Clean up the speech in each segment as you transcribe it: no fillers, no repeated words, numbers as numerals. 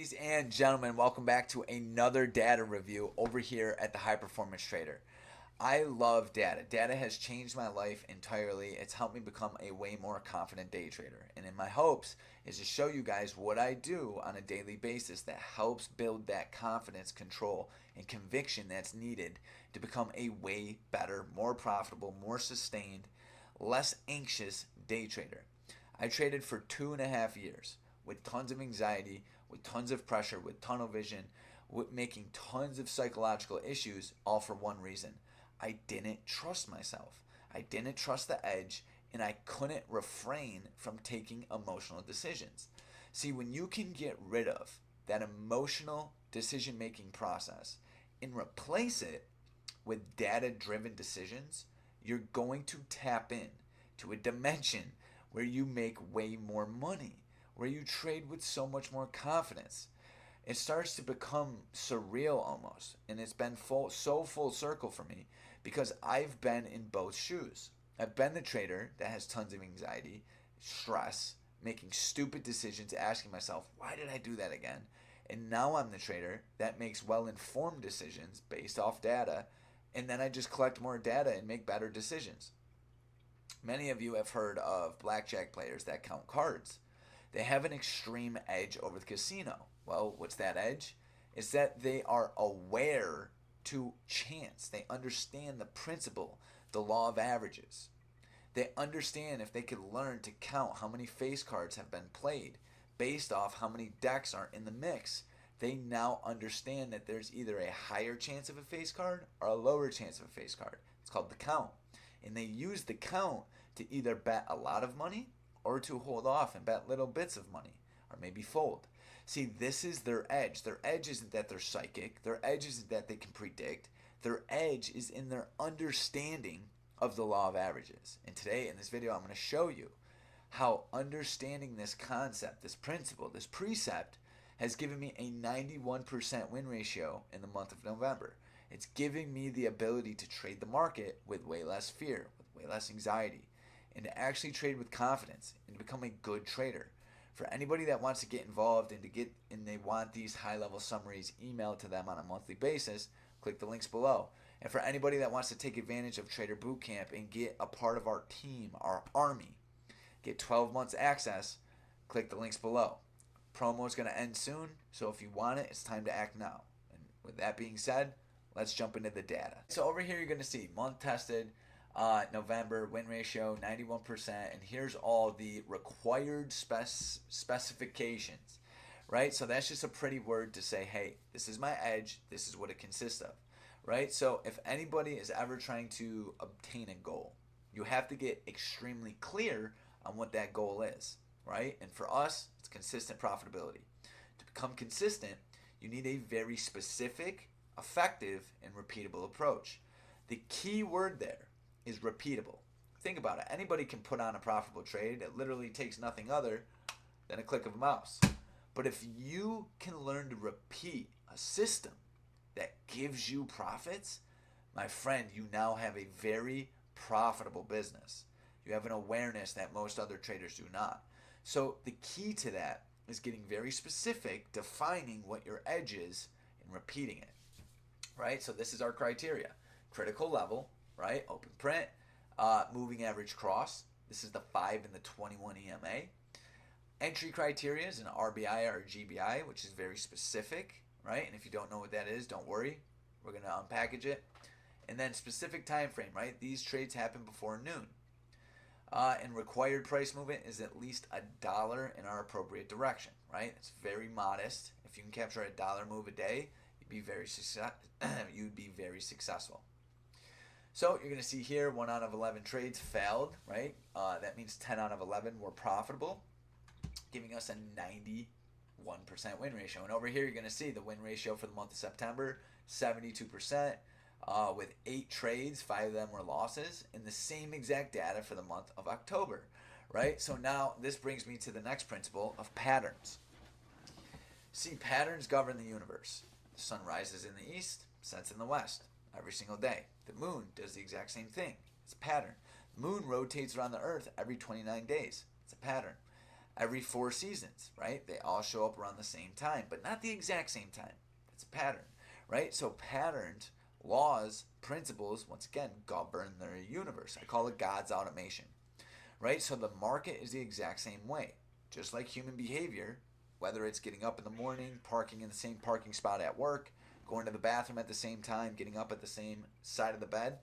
Ladies and gentlemen, welcome back to another data review over here at the High Performance Trader. I love data. Data has changed my life entirely. It's helped me become a way more confident day trader. And in my hopes is to show you guys what I do on a daily basis that helps build that confidence, control, and conviction that's needed to become a way better, more profitable, more sustained, less anxious day trader. I traded for 2.5 years with tons of anxiety, with tons of pressure, with tunnel vision, with making tons of psychological issues, all for one reason. I didn't trust myself. I didn't trust the edge, and I couldn't refrain from taking emotional decisions. See, when you can get rid of that emotional decision making process and replace it with data driven decisions, you're going to tap in to a dimension where you make way more money, where you trade with so much more confidence. It starts to become surreal almost, and it's been so full circle for me because I've been in both shoes. I've been the trader that has tons of anxiety, stress, making stupid decisions, asking myself, why did I do that again? And now I'm the trader that makes well-informed decisions based off data, and then I just collect more data and make better decisions. Many of you have heard of blackjack players that count cards. They have an extreme edge over the casino. Well, what's that edge? It's that they are aware to chance. They understand the principle, the law of averages. They understand if they could learn to count how many face cards have been played based off how many decks are in the mix. They now understand that there's either a higher chance of a face card or a lower chance of a face card. It's called the count. And they use the count to either bet a lot of money or to hold off and bet little bits of money or maybe fold. See, this is their edge. Their edge isn't that they're psychic. Their edge isn't that they can predict. Their edge is in their understanding of the law of averages. And today in this video, I'm going to show you how understanding this concept, this principle, this precept has given me a 91% win ratio in the month of November. It's giving me the ability to trade the market with way less fear, with way less anxiety, and to actually trade with confidence and become a good trader. For anybody that wants to get involved and they want these high-level summaries emailed to them on a monthly basis, click the links below. And for anybody that wants to take advantage of Trader Boot Camp and get a part of our team, our army, get 12 months access, click the links below. Promo is going to end soon, so if you want it, it's time to act now. And with that being said, let's jump into the data. So over here you're going to see month tested, November, win ratio 91%, and here's all the required specifications, right? So that's just a pretty word to say, hey, this is my edge, this is what it consists of, right? So if anybody is ever trying to obtain a goal, you have to get extremely clear on what that goal is, right? And for us, it's consistent profitability. To become consistent, you need a very specific, effective, and repeatable approach. The key word there is repeatable. Think about it. Anybody can put on a profitable trade. It literally takes nothing other than a click of a mouse. But if you can learn to repeat a system that gives you profits, my friend, you now have a very profitable business. You have an awareness that most other traders do not. So the key to that is getting very specific, defining what your edge is, and repeating it, right? So this is our criteria. Critical level, right? Open print, moving average cross. This is the 5 and the 21 EMA. Entry criteria is an RBI or a GBI, which is very specific, right? And if you don't know what that is, don't worry. We're going to unpackage it. And then specific time frame, right? These trades happen before noon. And required price movement is at least $1 in our appropriate direction, right? It's very modest. If you can capture $1 move a day, you'd be very successful. So you're going to see here 1 out of 11 trades failed, right? That means 10 out of 11 were profitable, giving us a 91% win ratio. And over here you're going to see the win ratio for the month of September, 72%. With 8 trades, 5 of them were losses, and the same exact data for the month of October, right? So now this brings me to the next principle of patterns. See, patterns govern the universe. The sun rises in the east, sets in the west every single day. The moon does the exact same thing. It's a pattern. The moon rotates around the earth every 29 days. It's a pattern. every 4 seasons, right? They all show up around the same time, but not the exact same time. It's a pattern, right? So patterns, laws, principles, once again, govern their universe. I call it God's automation, right? So the market is the exact same way. Just like human behavior, whether it's getting up in the morning, parking in the same parking spot at work, going to the bathroom at the same time, getting up at the same side of the bed,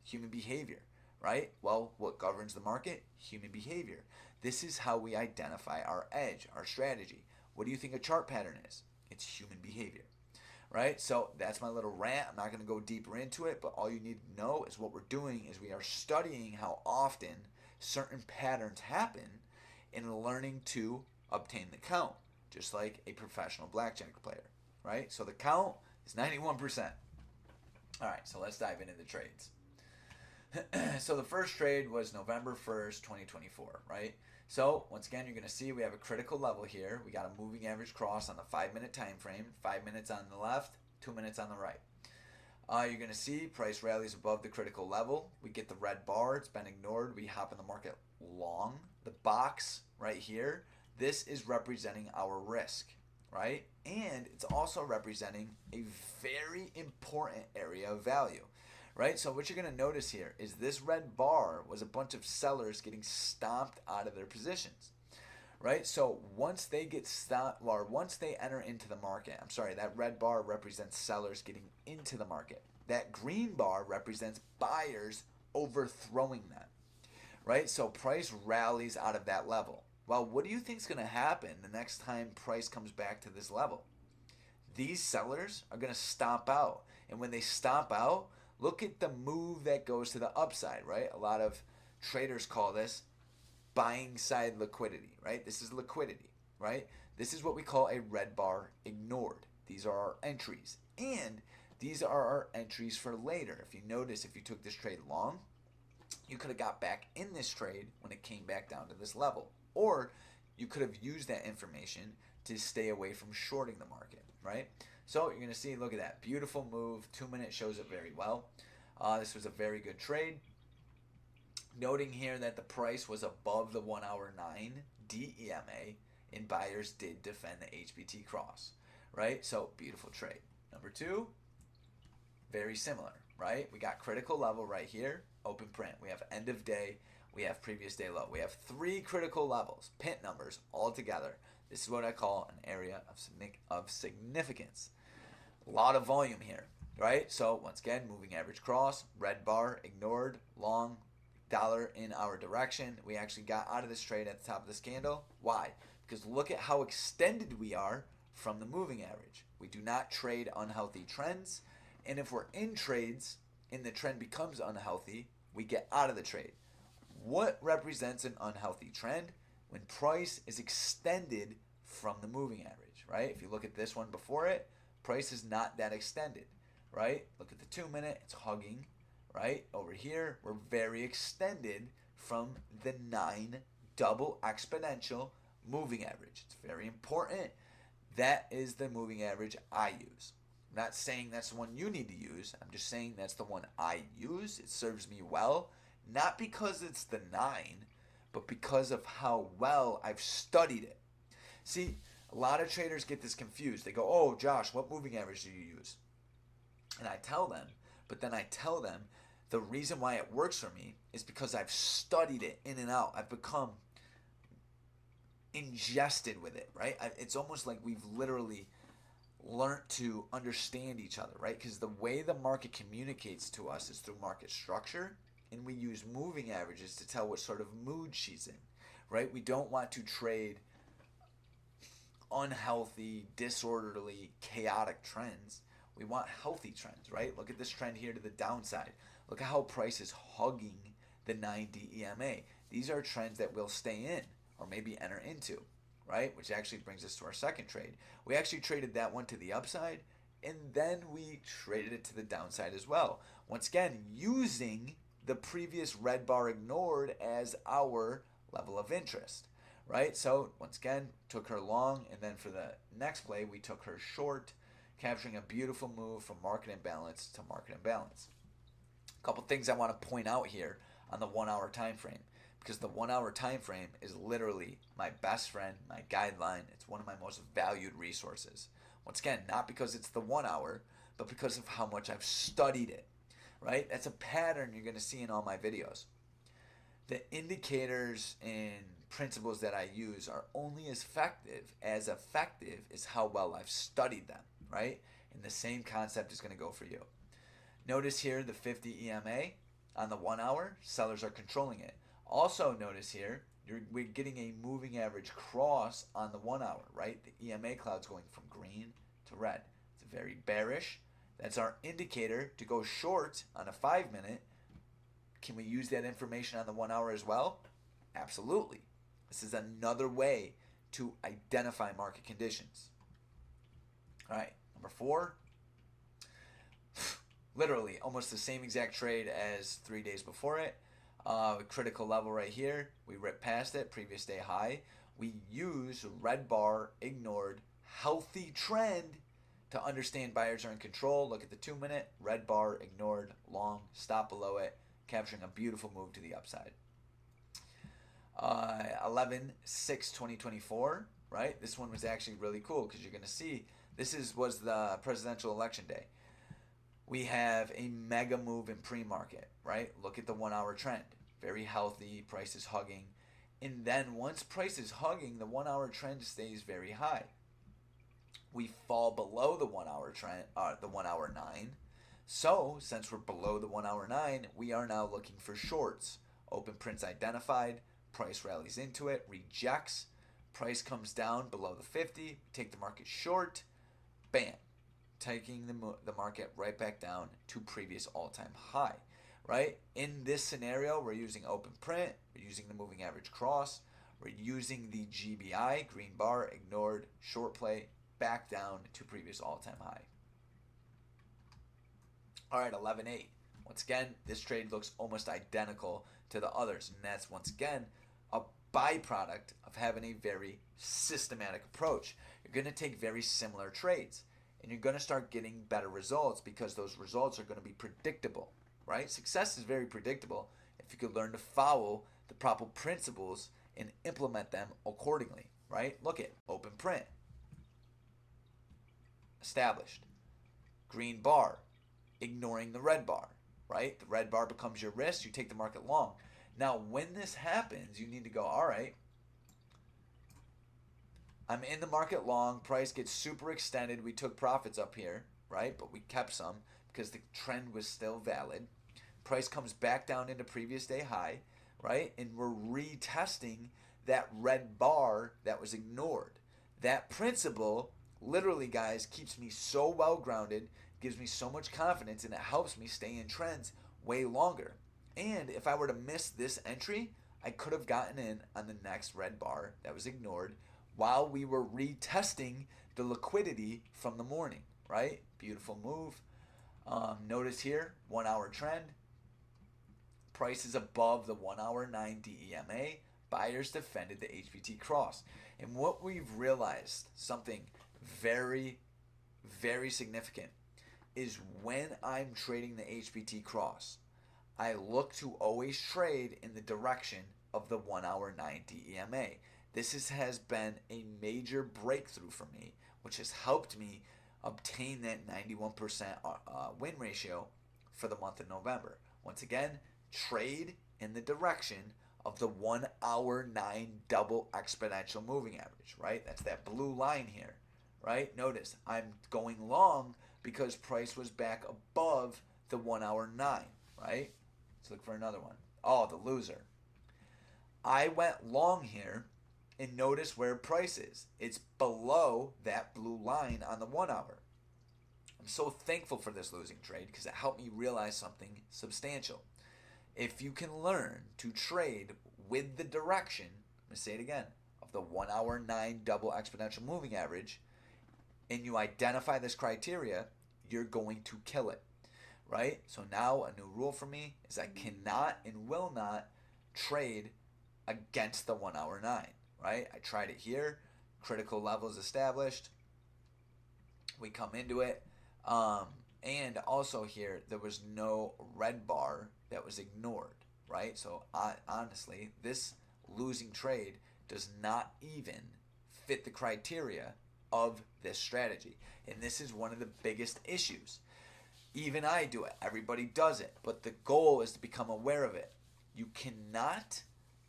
human behavior, right? Well, what governs the market? Human behavior. This is how we identify our edge, our strategy. What do you think a chart pattern is? It's human behavior, right? So that's my little rant. I'm not going to go deeper into it, but all you need to know is what we're doing is we are studying how often certain patterns happen and learning to obtain the count, just like a professional blackjack player, right? So the count is 91%. All right, so let's dive into the trades. So the first trade was November 1st, 2024, right? So once again, you're going to see we have a critical level here. We got a moving average cross on the 5-minute time frame, 5 minutes on the left, 2 minutes on the right. You're going to see price rallies above the critical level. We get the red bar. It's been ignored. We hop in the market long. The box right here, this is representing our risk, right? And it's also representing a very important area of value, right? So what you're going to notice here is this red bar was a bunch of sellers getting stomped out of their positions, right? So once they get stopped, or once they enter into the market, that red bar represents sellers getting into the market. That green bar represents buyers overthrowing them, right? So price rallies out of that level. Well, what do you think is going to happen the next time price comes back to this level? These sellers are going to stomp out. And when they stomp out, look at the move that goes to the upside, right? A lot of traders call this buying side liquidity, right? This is liquidity, right? This is what we call a red bar ignored. These are our entries. And these are our entries for later. If you notice, if you took this trade long, you could have got back in this trade when it came back down to this level. Or you could have used that information to stay away from shorting the market, right? So you're going to see, look at that. Beautiful move. 2 minutes shows it very well. This was a very good trade. Noting here that the price was above the 1 hour 9 DEMA and buyers did defend the HPT cross, right? So beautiful trade. Number 2, very similar, right? We got critical level right here, open print. We have end of day. We have previous day low. We have 3 critical levels, pint numbers all together. This is what I call an area of significance. A lot of volume here, right? So once again, moving average cross, red bar ignored, long, dollar in our direction. We actually got out of this trade at the top of this candle. Why? Because look at how extended we are from the moving average. We do not trade unhealthy trends. And if we're in trades and the trend becomes unhealthy, we get out of the trade. What represents an unhealthy trend? When price is extended from the moving average, right? If you look at this one before it, price is not that extended, right? Look at the 2 minute, it's hugging, right? Over here, we're very extended from the 9 double exponential moving average. It's very important. That is the moving average I use. I'm not saying that's the one you need to use. I'm just saying that's the one I use. It serves me well, not because it's the 9, but because of how well I've studied it. See, a lot of traders get this confused. They go, oh, Josh, what moving average do you use? And I tell them, but then I tell them the reason why it works for me is because I've studied it in and out. I've become ingested with it, right? It's almost like we've literally learned to understand each other, right? Because the way the market communicates to us is through market structure, and we use moving averages to tell what sort of mood she's in, right? We don't want to trade unhealthy, disorderly, chaotic trends. We want healthy trends, right? Look at this trend here to the downside. Look at how price is hugging the 9 DEMA. These are trends that we'll stay in or maybe enter into, right? Which actually brings us to our second trade. We actually traded that one to the upside, and then we traded it to the downside as well. Once again, using the previous red bar ignored as our level of interest, right? So once again, took her long, and then for the next play, we took her short, capturing a beautiful move from market imbalance to market imbalance. A couple things I want to point out here on the 1 hour time frame. because the 1 hour time frame is literally my best friend, my guideline. It's one of my most valued resources. Once again, not because it's the 1 hour, but because of how much I've studied it, right? That's a pattern you're going to see in all my videos. The indicators and principles that I use are only as effective as how well I've studied them, right? And the same concept is going to go for you. Notice here the 50 EMA on the 1 hour, sellers are controlling it. Also notice here, we're getting a moving average cross on the 1 hour, right? The EMA cloud's going from green to red. It's very bearish. That's our indicator to go short on a 5 minute. Can we use that information on the 1 hour as well? Absolutely. This is another way to identify market conditions. All right, number 4. Literally almost the same exact trade as 3 days before it. Critical level right here. We ripped past it, previous day high. We use red bar, ignored, healthy trend to understand buyers are in control. Look at the 2 minute, red bar, ignored, long, stop below it, capturing a beautiful move to the upside. 11/6/2024, right? This one was actually really cool because you're going to see this was the presidential election day. We have a mega move in pre-market, right? Look at the 1 hour trend. Very healthy, price is hugging. And then once price is hugging, the 1 hour trend stays very high. We fall below the 1 hour trend, the 1 hour 9. So since we're below the 1 hour 9, we are now looking for shorts. Open prints identified, price rallies into it, rejects, price comes down below the 50, take the market short, bam, taking the market right back down to previous all-time high, right? In this scenario, we're using open print, we're using the moving average cross, we're using the GBI, green bar, ignored, short play, back down to previous all-time high. All right, 11/8. Once again, this trade looks almost identical to the others, and that's once again a byproduct of having a very systematic approach. You're going to take very similar trades, and you're going to start getting better results because those results are going to be predictable, right? Success is very predictable if you could learn to follow the proper principles and implement them accordingly, right? Look at open print. Established. Green bar. Ignoring the red bar, right? The red bar becomes your risk. You take the market long. Now, when this happens, you need to go, all right, I'm in the market long. Price gets super extended. We took profits up here, right? But we kept some because the trend was still valid. Price comes back down into previous day high, right? And we're retesting that red bar that was ignored. That principle, literally, guys, keeps me so well grounded, gives me so much confidence, and it helps me stay in trends way longer. And if I were to miss this entry, I could have gotten in on the next red bar that was ignored while we were retesting the liquidity from the morning, right? Beautiful move. Notice here, 1 hour trend. Price is above the 1 hour 9 DEMA. Buyers defended the HPT cross. And what we've realized, something very, very significant, is when I'm trading the HPT cross, I look to always trade in the direction of the 1 hour 9 DEMA. This has been a major breakthrough for me, which has helped me obtain that 91% win ratio for the month of November. Once again, trade in the direction of the 1 hour 9 double exponential moving average, right? That's that blue line here, right? Notice I'm going long because price was back above the 1 hour 9, right? Let's look for another one. Oh, the loser. I went long here, and notice where price is. It's below that blue line on the 1 hour. I'm so thankful for this losing trade because it helped me realize something substantial. If you can learn to trade with the direction, I'm going to say it again, of the 1 hour 9 double exponential moving average, and you identify this criteria, you're going to kill it, right? So now a new rule for me is I cannot and will not trade against the 1 hour 9, right? I tried it here. Critical levels established. We come into it. And also here, there was no red bar that was ignored, right? So honestly, this losing trade does not even fit the criteria of this strategy. And this is one of the biggest issues. Even I do it. Everybody does it. But the goal is to become aware of it. You cannot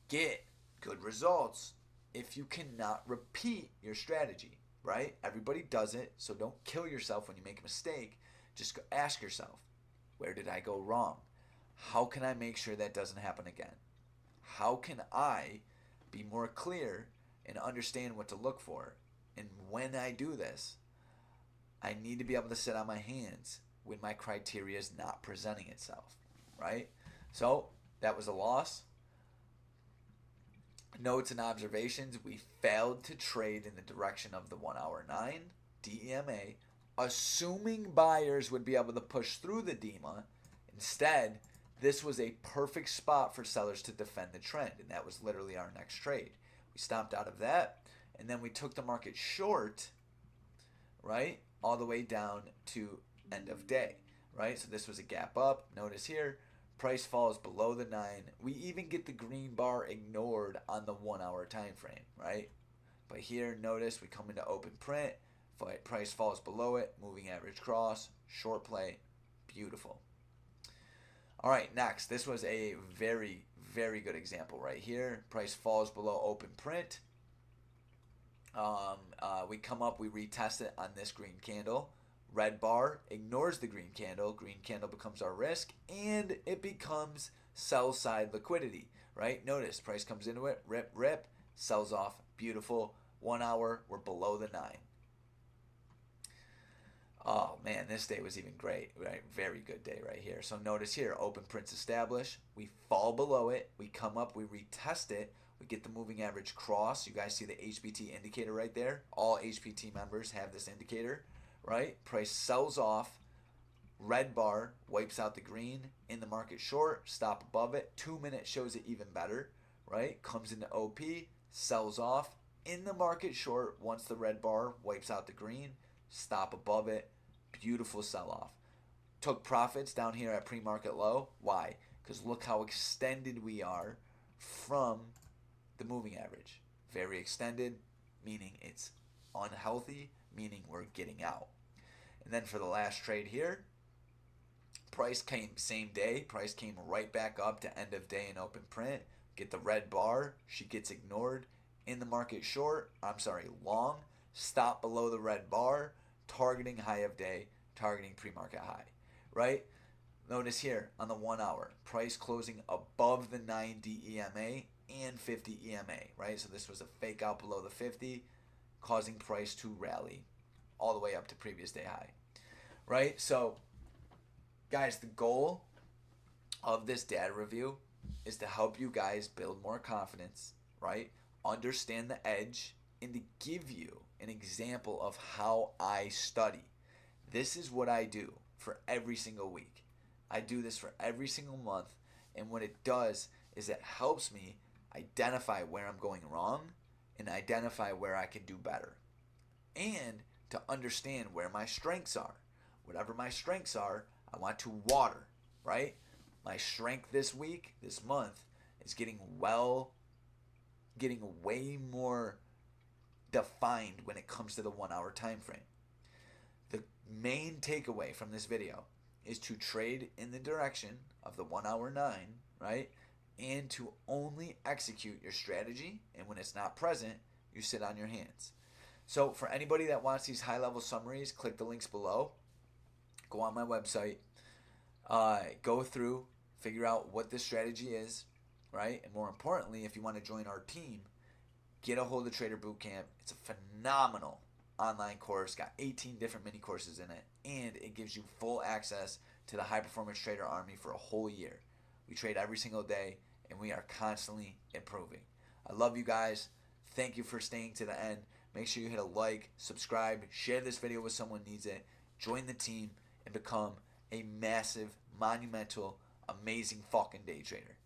get good results if you cannot repeat your strategy, right? Everybody does it. So don't kill yourself when you make a mistake. Just ask yourself, where did I go wrong? How can I make sure that doesn't happen again? How can I be more clear and understand what to look for? And when I do this, I need to be able to sit on my hands when my criteria is not presenting itself, right? So that was a loss. Notes and observations: we failed to trade in the direction of the 1 hour 9 DEMA, assuming buyers would be able to push through the DEMA. Instead, this was a perfect spot for sellers to defend the trend, and that was literally our next trade. We stomped out of that, and then we took the market short, right, all the way down to end of day, right? So this was a gap up. Notice here, price falls below the 9. We even get the green bar ignored on the 1 hour time frame, right? But here, notice we come into open print, price falls below it, moving average cross, short play, beautiful. All right, next, this was a very, very good example right here. Price falls below open print. We come up, we retest it on this green candle. Red bar ignores the green candle. Green candle becomes our risk, and it becomes sell side liquidity, right? Notice price comes into it, rip, rip, sells off, beautiful. 1 hour, we're below the 9. Oh man, this day was even great, right? Very good day right here. So notice here, open prints established. We fall below it. We come up, we retest it. We get the moving average cross. You guys see the HPT indicator right there. All HPT members have this indicator, right? Price sells off. Red bar wipes out the green. In the market short, stop above it. 2 minutes shows it even better, right? Comes into OP, sells off. In the market short, once the red bar wipes out the green, stop above it. Beautiful sell-off. Took profits down here at pre-market low. Why? Because look how extended we are from the moving average. Very extended, meaning it's unhealthy, meaning we're getting out. And then for the last trade here, price came same day. Price came right back up to end of day in open print. Get the red bar. She gets ignored. In the market short, long. Stop below the red bar. Targeting high of day, targeting pre-market high, right? Notice here on the 1 hour, price closing above the 9 DEMA and 50 EMA, right? So this was a fake out below the 50, causing price to rally all the way up to previous day high, right? So guys, the goal of this data review is to help you guys build more confidence, right? Understand the edge, and to give you an example of how I study. This is what I do for every single week. I do this for every single month, and what it does is it helps me identify where I'm going wrong and identify where I can do better, and to understand where my strengths are. Whatever my strengths are, I want to water, right? My strength this week, this month, is getting way more defined when it comes to the 1 hour time frame. The main takeaway from this video is to trade in the direction of the 1 hour 9, right? And to only execute your strategy, and when it's not present, you sit on your hands. So for anybody that wants these high level summaries, click the links below. Go on my website, go through, figure out what this strategy is, right? And more importantly, if you want to join our team, get a hold of Trader Boot Camp. It's a phenomenal online course, got 18 different mini courses in it, and it gives you full access to the high performance trader army for a whole year. We trade every single day, and we are constantly improving. I love you guys. Thank you for staying to the end. Make sure you hit a like, subscribe, share this video with someone who needs it, join the team, and become a massive, monumental, amazing fucking day trader.